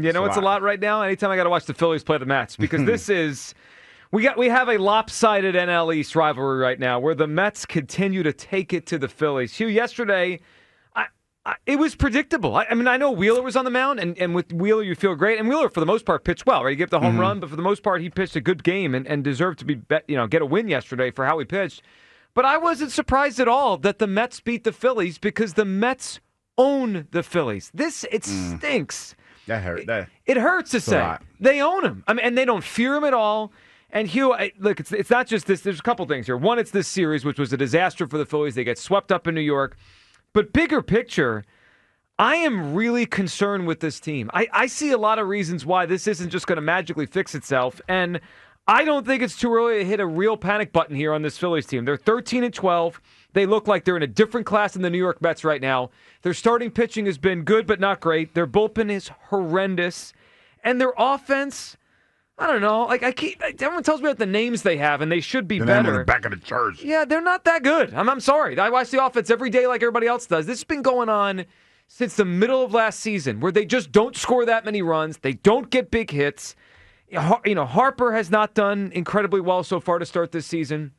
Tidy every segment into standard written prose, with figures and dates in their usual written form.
You know, it's a lot right now. Anytime I got to watch the Phillies play the Mets, because this is we have a lopsided NL East rivalry right now, where the Mets continue to take it to the Phillies. Hugh, yesterday, it was predictable. I mean, I know Wheeler was on the mound, and with Wheeler you feel great, and Wheeler for the most part pitched well. Right, he gave the home run, but for the most part he pitched a good game and deserved to be get a win yesterday for how he pitched. But I wasn't surprised at all that the Mets beat the Phillies because the Mets own the Phillies. It stinks. That hurt. It hurts to say. They own him. I mean, and they don't fear him at all. And Hugh, look, it's not just this. There's a couple things here. One, it's this series, which was a disaster for the Phillies. They get swept up in New York. But bigger picture, I am really concerned with this team. I see a lot of reasons why this isn't just going to magically fix itself. And I don't think it's too early to hit a real panic button here on this Phillies team. They're 13-12. They look like they're in a different class than the New York Mets right now. Their starting pitching has been good but not great. Their bullpen is horrendous. And their offense, I don't know. Like everyone tells me about the names they have, and they should be better. Name on the back of the jersey. Yeah, they're not that good. I'm sorry. I watch the offense every day like everybody else does. This has been going on since the middle of last season, where they just don't score that many runs. They don't get big hits. Harper has not done incredibly well so far to start this season.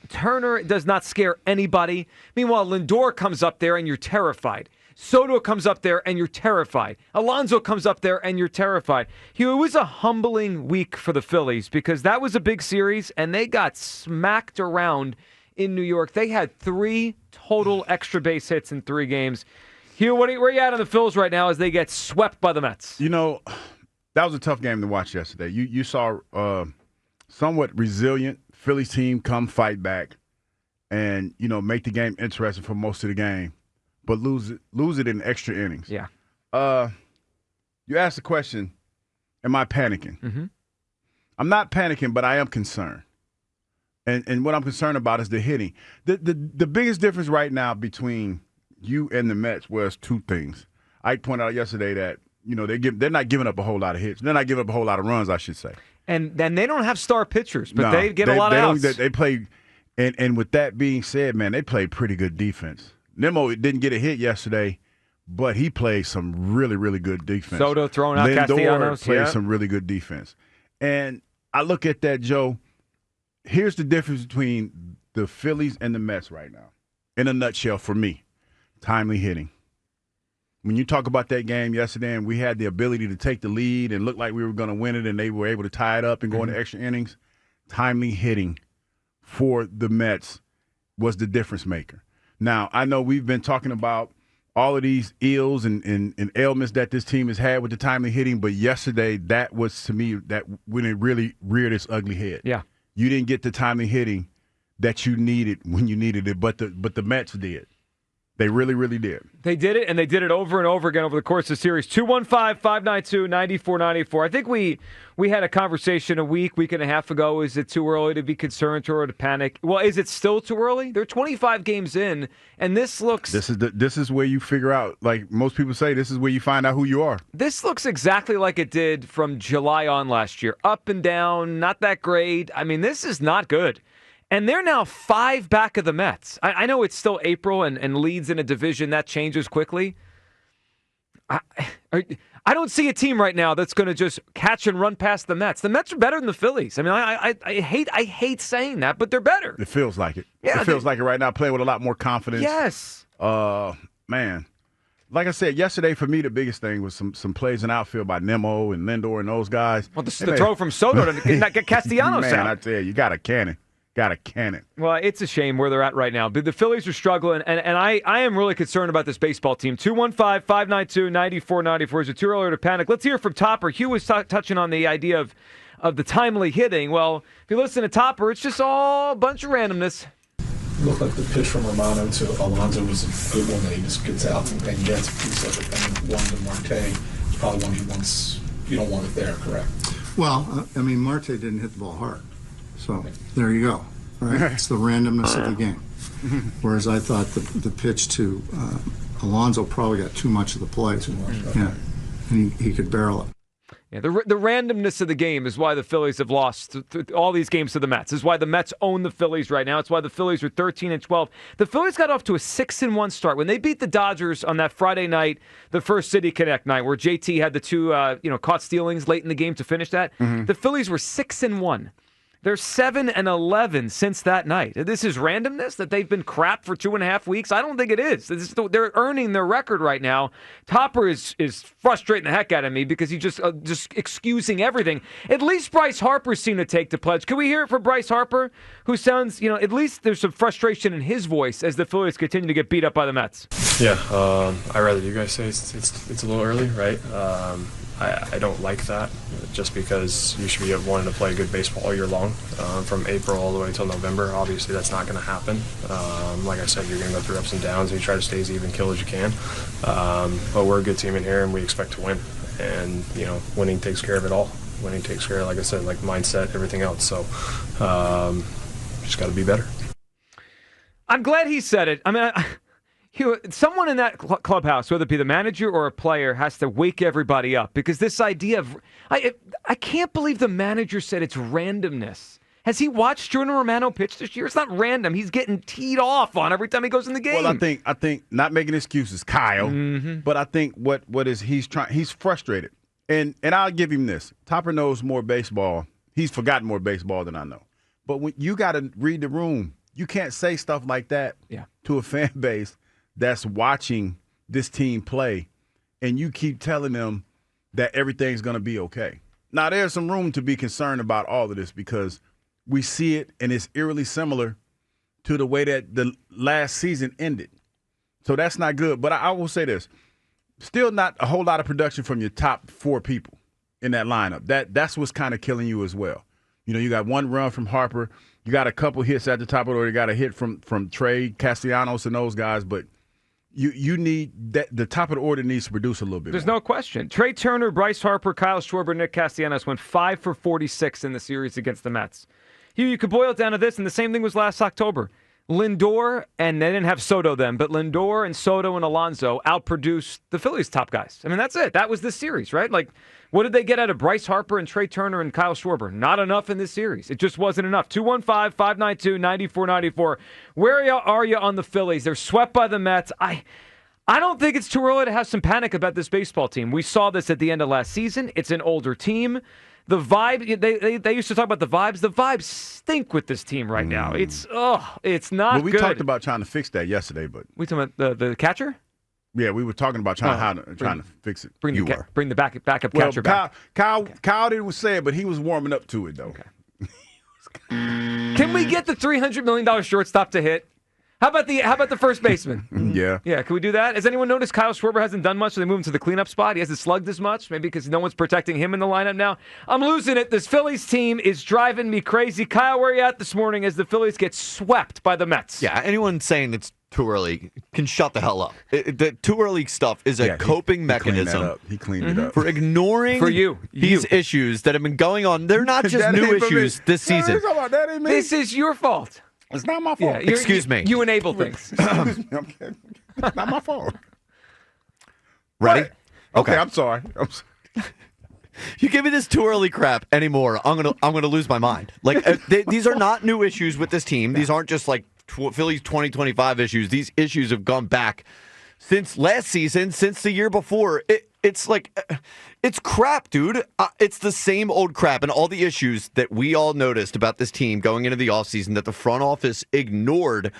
Turner does not scare anybody. Meanwhile, Lindor comes up there and you're terrified. Soto comes up there and you're terrified. Alonso comes up there and you're terrified. It was a humbling week for the Phillies because that was a big series and they got smacked around in New York. They had 3 total extra base hits in 3 games. Hugh, where are you at on the Phils right now as they get swept by the Mets? You know, that was a tough game to watch yesterday. You saw somewhat resilient Phillies team come fight back and, make the game interesting for most of the game, but lose it in extra innings. Yeah. You asked the question, am I panicking? Mm-hmm. I'm not panicking, but I am concerned. And what I'm concerned about is the hitting. The biggest difference right now between you and the Mets was 2 things. Ike pointed out yesterday that they're not giving up a whole lot of hits. They're not giving up a whole lot of runs, I should say. And then they don't have star pitchers, but they get a lot of outs. They play, and with that being said, man, they played pretty good defense. Nimmo didn't get a hit yesterday, but he played some really, really good defense. Soto throwing out Castellanos. Lindor played some really good defense. And I look at that, Joe. Here's the difference between the Phillies and the Mets right now. In a nutshell, for me, timely hitting. When you talk about that game yesterday and we had the ability to take the lead and look like we were going to win it and they were able to tie it up and go into extra innings, timely hitting for the Mets was the difference maker. Now, I know we've been talking about all of these ills and ailments that this team has had with the timely hitting, but yesterday that was, to me, that when it really reared its ugly head. Yeah. You didn't get the timely hitting that you needed when you needed it, but the Mets did. They really, really did. They did it, and they did it over and over again over the course of the series. 215-592-9494. I think we had a conversation a week and a half ago. Is it too early to be concerned, too early to panic? Well, is it still too early? They're 25 games in, and this looks... This is where you figure out, like most people say, this is where you find out who you are. This looks exactly like it did from July on last year. Up and down, not that great. I mean, this is not good. And they're now 5 back of the Mets. I know it's still April and leads in a division. That changes quickly. I don't see a team right now that's going to just catch and run past the Mets. The Mets are better than the Phillies. I mean, I hate saying that, but they're better. It feels like it. Yeah, it feels like it right now, playing with a lot more confidence. Yes. Man. Like I said, yesterday for me the biggest thing was some plays in outfield by Nimmo and Lindor and those guys. Well, the throw from Soto to not get Castellanos out. Man, I tell you got a cannon. Got a cannon. Well, it's a shame where they're at right now. The Phillies are struggling, and I am really concerned about this baseball team. 215-592-9494. Is it too early to panic? Let's hear from Topper. Hugh was touching on the idea of the timely hitting. Well, if you listen to Topper, it's just all a bunch of randomness. It looked like the pitch from Romano to Alonso was a good one that he just gets out and gets a piece of it. And one to Marte is probably one he wants. You don't want it there, correct? Well, I mean, Marte didn't hit the ball hard. So there you go. Right? It's the randomness of the game. Whereas I thought the pitch to Alonso probably got too much of the play. Too much. Yeah, and he could barrel it. Yeah, the randomness of the game is why the Phillies have lost all these games to the Mets. It's why the Mets own the Phillies right now. It's why the Phillies are 13-12. The Phillies got off to a 6-1 start when they beat the Dodgers on that Friday night, the first City Connect night, where JT had the two caught stealings late in the game to finish that. The Phillies were 6-1. They're 7-11 since that night. This is randomness that they've been crap for 2.5 weeks. I don't think it is. They're earning their record right now. Topper is frustrating the heck out of me because he's just excusing everything. At least Bryce Harper seemed to take the pledge. Can we hear it from Bryce Harper, who sounds, at least there's some frustration in his voice as the Phillies continue to get beat up by the Mets? Yeah, I'd rather you guys say it's a little early, right? I don't like that, just because you should be wanting to play good baseball all year long, from April all the way until November. Obviously, that's not going to happen. Like I said, you're going to go through ups and downs, and you try to stay as even kill as you can. But we're a good team in here, and we expect to win. And, winning takes care of it all. Winning takes care of, like I said, like mindset, everything else. So just got to be better. I'm glad he said it. I mean, someone in that clubhouse, whether it be the manager or a player, has to wake everybody up, because this idea of I can't believe the manager said it's randomness. Has he watched Jordan Romano pitch this year? It's not random. He's getting teed off on every time he goes in the game. Well, I think not making excuses, Kyle, but I think what is he's frustrated, and I'll give him this. Topper knows more baseball. He's forgotten more baseball than I know. But when you got to read the room, you can't say stuff like that to a fan base that's watching this team play, and you keep telling them that everything's going to be okay. Now, there's some room to be concerned about all of this, because we see it, and it's eerily similar to the way that the last season ended. So that's not good. But I will say this. Still not a whole lot of production from your top 4 people in that lineup. That's what's kind of killing you as well. You got one run from Harper. You got a couple hits at the top of the order. You got a hit from Trey Castellanos and those guys, but you need that. The top of the order needs to produce a little bit. There's more. no question. Trey Turner, Bryce Harper, Kyle Schwarber, Nick Castellanos went 5 for 46 in the series against the Mets. You could boil it down to this, and the same thing was last October. Lindor, and they didn't have Soto then, but Lindor and Soto and Alonso outproduced the Phillies' top guys. I mean, that's it. That was the series, right? Like, what did they get out of Bryce Harper and Trey Turner and Kyle Schwarber? Not enough in this series. It just wasn't enough. 215-592-9494. Where are you on the Phillies? They're swept by the Mets. I don't think it's too early to have some panic about this baseball team. We saw this at the end of last season. It's an older team. The vibe, they used to talk about the vibes. The vibes stink with this team right now. It's not good. We talked about trying to fix that yesterday, but we talking about the catcher? Yeah, we were talking about trying to fix it. Bring the backup catcher back. Kyle didn't say it, but he was warming up to it though. Okay. Can we get the $300 million shortstop to hit? How about the first baseman? Yeah. Yeah, can we do that? Has anyone noticed Kyle Schwarber hasn't done much, so they moved him to the cleanup spot? He hasn't slugged as much, maybe because no one's protecting him in the lineup now. I'm losing it. This Phillies team is driving me crazy. Kyle, where are you at this morning as the Phillies get swept by the Mets? Yeah, anyone saying it's too early can shut the hell up. The too early stuff is a coping mechanism. He cleaned it up. For ignoring these issues that have been going on. They're not just new issues this season. This is your fault. It's not my fault. Yeah, Excuse me. You enable things. Excuse me. I'm kidding. It's not my fault. Ready? Right. Okay, I'm sorry. You give me this too early crap anymore, I'm gonna lose my mind. Like these are not new issues with this team. These aren't just like Phillies 2025 issues. These issues have gone back since last season, since the year before. It's like, it's crap, dude. It's the same old crap, and all the issues that we all noticed about this team going into the offseason that the front office ignored,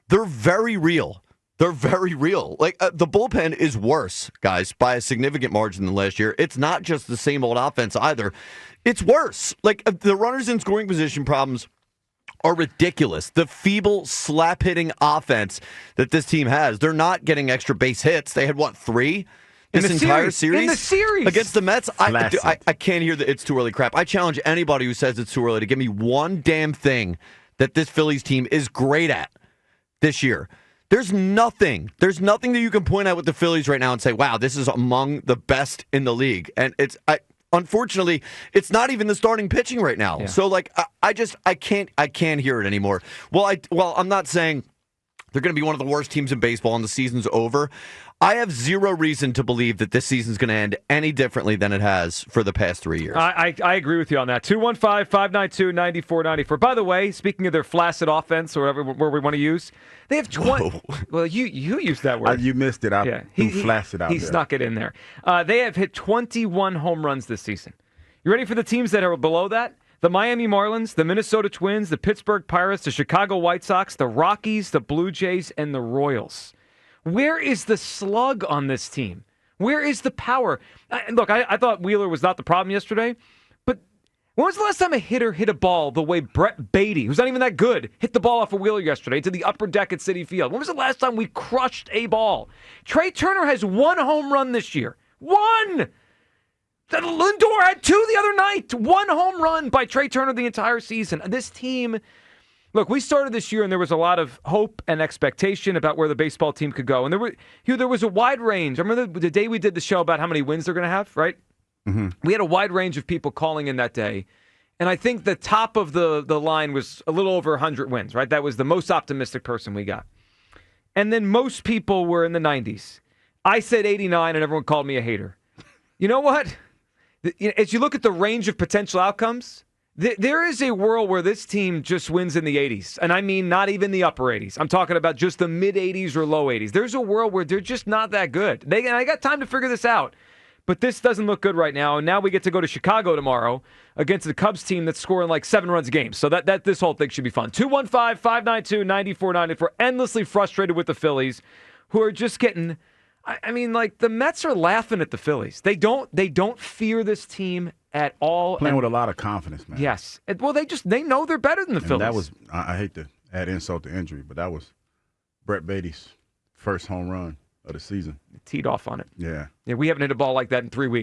they're very real. They're very real. Like, the bullpen is worse, guys, by a significant margin than last year. It's not just the same old offense either. It's worse. Like, the runners in scoring position problems are ridiculous. The feeble slap-hitting offense that this team has, they're not getting extra base hits. They had, 3? This entire series? In the series. Against the Mets? I can't hear the it's too early crap. I challenge anybody who says it's too early to give me one damn thing that this Phillies team is great at this year. There's nothing that you can point out with the Phillies right now and say, wow, this is among the best in the league. And unfortunately, it's not even the starting pitching right now. Yeah. So, like, I can't hear it anymore. Well, I'm not saying They're going to be one of the worst teams in baseball, and the season's over. I have zero reason to believe that this season's going to end any differently than it has for the past 3 years. I agree with you on that. 215-592-9494. By the way, speaking of their flaccid offense, or whatever word we want to use, they have 20. Well, you used that word. You missed it. I threw flaccid out there. He snuck it in there. They have hit 21 home runs this season. You ready for the teams that are below that? The Miami Marlins, the Minnesota Twins, the Pittsburgh Pirates, the Chicago White Sox, the Rockies, the Blue Jays, and the Royals. Where is the slug on this team? Where is the power? Look, I thought Wheeler was not the problem yesterday, but when was the last time a hitter hit a ball the way Brett Beatty, who's not even that good, hit the ball off of Wheeler yesterday to the upper deck at Citi Field? When was the last time we crushed a ball? Trey Turner has 1 home run this year. 1! Lindor had 2 the other night. 1 home run by Trey Turner the entire season. This team, look, we started this year and there was a lot of hope and expectation about where the baseball team could go. And there was a wide range. I remember the day we did the show about how many wins they're going to have, right? Mm-hmm. We had a wide range of people calling in that day. And I think the top of the line was a little over 100 wins, right? That was the most optimistic person we got. And then most people were in the 90s. I said 89 and everyone called me a hater. You know what? As you look at the range of potential outcomes, there is a world where this team just wins in the 80s. And I mean not even the upper 80s. I'm talking about just the mid-80s or low 80s. There's a world where they're just not that good. And I got time to figure this out. But this doesn't look good right now. And now we get to go to Chicago tomorrow against the Cubs team that's scoring like 7 runs a game. So that this whole thing should be fun. 215-592-9494. Endlessly frustrated with the Phillies, who are just getting... I mean, like, the Mets are laughing at the Phillies. They don't fear this team at all. Playing with a lot of confidence, man. Yes. Well, they know they're better than the Phillies. That was, I hate to add insult to injury, but that was Brett Beatty's first home run of the season. Teed off on it. Yeah. Yeah, we haven't hit a ball like that in 3 weeks.